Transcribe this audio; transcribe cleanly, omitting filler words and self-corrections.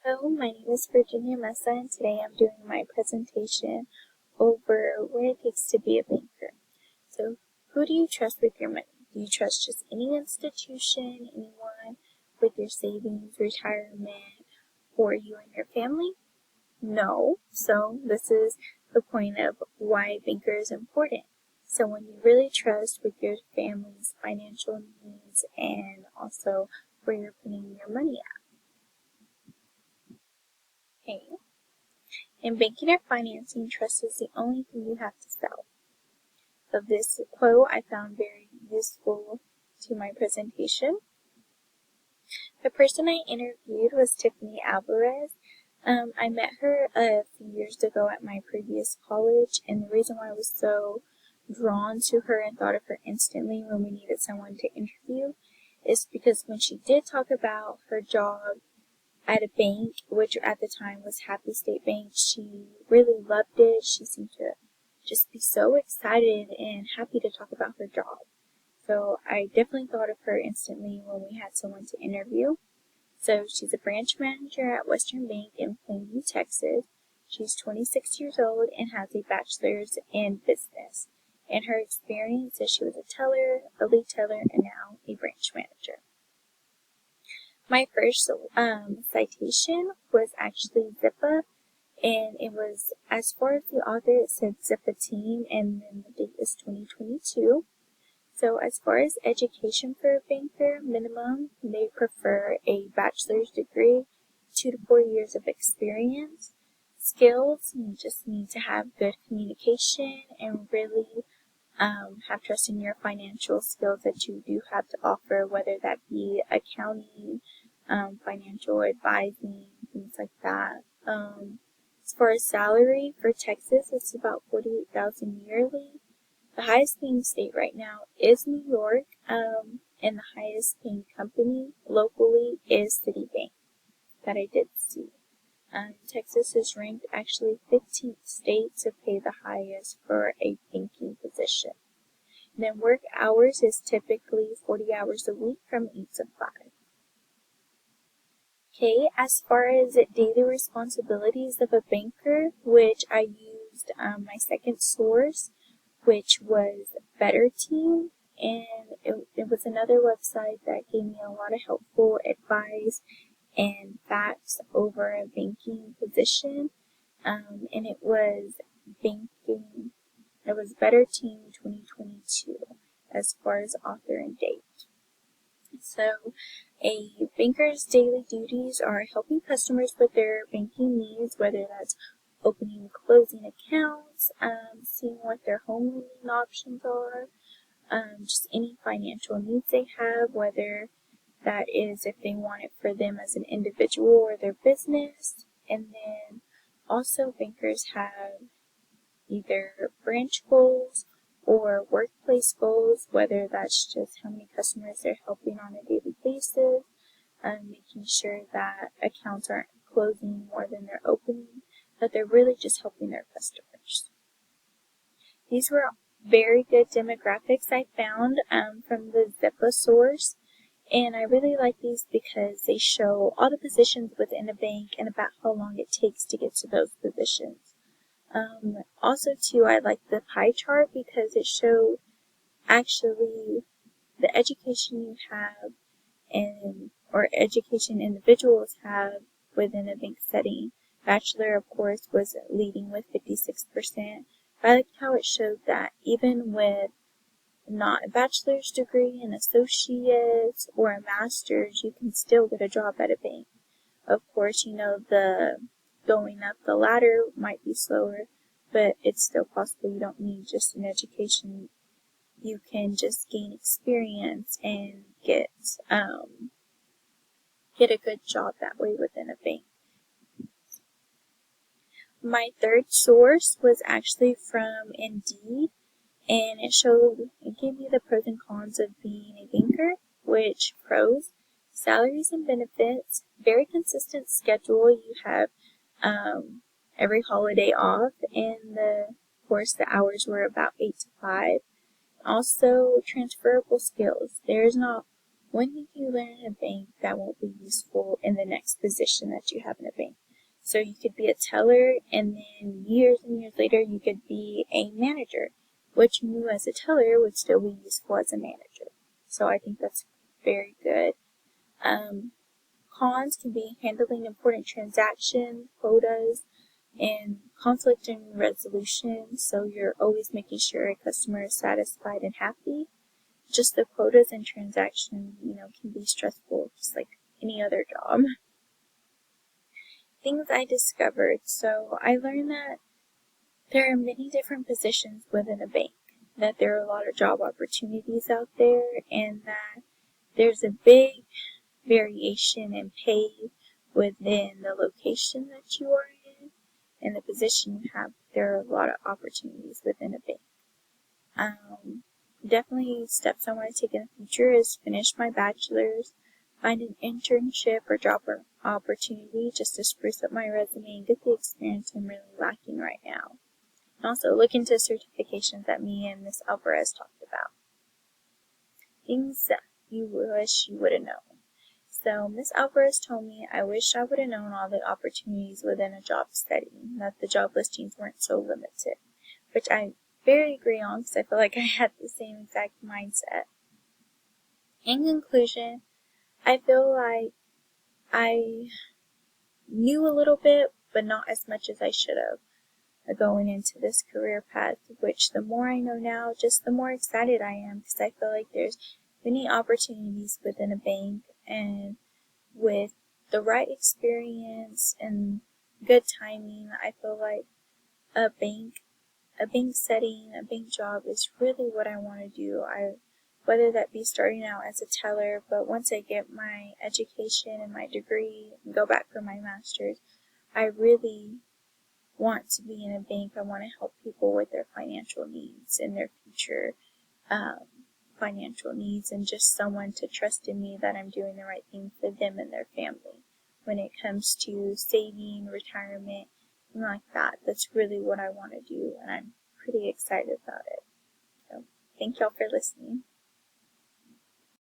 Hello, my name is Virginia Mesa, and today I'm doing my presentation over what it takes to be a banker. So, who do you trust with your money? Do you trust just any institution, anyone with your savings, retirement, or you and your family? No. So, this is the point of why a banker is important. So, when you really trust with your family's financial needs and also where you're putting your money at. Okay. In banking or financing, trust is the only thing you have to sell. So this quote I found very useful to my presentation. The person I interviewed was Tiffany Alvarez. I met her a few years ago at my previous college, and the reason why I was so drawn to her and thought of her instantly when we needed someone to interview is because when she did talk about her job at a bank, which at the time was Happy State Bank, she really loved it. She seemed to just be so excited and happy to talk about her job. So I definitely thought of her instantly when we had someone to interview. So she's a branch manager at Western Bank in Plainview, Texas. She's 26 years old and has a bachelor's in business. And her experience is she was a teller, a lead teller, and now a branch manager. My first citation was actually Zippa, and it was, as far as the author, it said Zippa Team, and then the date is 2022. So as far as education for a banker, minimum, they prefer a bachelor's degree, 2 to 4 years of experience. Skills, you just need to have good communication and really have trust in your financial skills that you do have to offer, whether that be accounting, financial advising, things like that. As far as salary for Texas, it's about $48,000 yearly. The highest paying state right now is New York, and the highest paying company locally is Citibank that I did see. Texas is ranked actually 15th state to pay the highest for a banking position. And then work hours is typically 40 hours a week from 8 to 5. Okay, as far as daily responsibilities of a banker, which I used my second source, which was Better Team, and it was another website that gave me a lot of helpful advice and facts over a banking position, and it was Better Team 2022 as far as author and date. So, a banker's daily duties are helping customers with their banking needs, whether that's opening and closing accounts, seeing what their home lending options are, just any financial needs they have, whether that is if they want it for them as an individual or their business. And then also bankers have either branch goals or workplace goals, whether that's just how many customers they're helping on a daily basis, making sure that accounts aren't closing more than they're opening, that they're really just helping their customers. These were very good demographics I found from the Zippa source, and I really like these because they show all the positions within a bank and about how long it takes to get to those positions. Also too, I like the pie chart because it showed actually the education you have or education individuals have within a bank setting. Bachelor, of course, was leading with 56%. I liked how it showed that even with not a bachelor's degree, an associate's, or a master's, you can still get a job at a bank. Of course, the going up the ladder might be slower, but it's still possible. You don't need just an education. You can just gain experience and get a good job that way within a bank. My third source was actually from Indeed, and it gave me the pros and cons of being a banker, which pros, salaries and benefits, very consistent schedule. You have every holiday off, and of course the hours were about 8 to 5. Also, transferable skills. There's not When did you learn in a bank that won't be useful in the next position that you have in a bank? So you could be a teller, and then years and years later you could be a manager. What you knew as a teller would still be useful as a manager. So I think that's very good. Cons can be handling important transactions, quotas, and conflict and resolution. So you're always making sure a customer is satisfied and happy. Just the quotas and transactions, can be stressful, just like any other job. Things I discovered. So I learned that there are many different positions within a bank, that there are a lot of job opportunities out there, and that there's a big variation in pay within the location that you are in and the position you have. There are a lot of opportunities within a bank. Definitely steps I want to take in the future is finish my bachelor's, find an internship or job opportunity just to spruce up my resume and get the experience I'm really lacking right now. And also look into certifications that me and Miss Alvarez talked about. Things that you wish you would have known. So Miss Alvarez told me I wish I would have known all the opportunities within a job setting, that the job listings weren't so limited, which I very agree on because I feel like I had the same exact mindset. In conclusion, I feel like I knew a little bit, but not as much as I should have going into this career path, which the more I know now, just the more excited I am because I feel like there's many opportunities within a bank, and with the right experience and good timing, I feel like a bank setting, a bank job is really what I want to do. Whether that be starting out as a teller, but once I get my education and my degree and go back for my master's, I really want to be in a bank. I want to help people with their financial needs and their future financial needs, and just someone to trust in me that I'm doing the right thing for them and their family when it comes to saving, retirement, and like that. That's really what I want to do, and I'm pretty excited about it. So thank y'all for listening.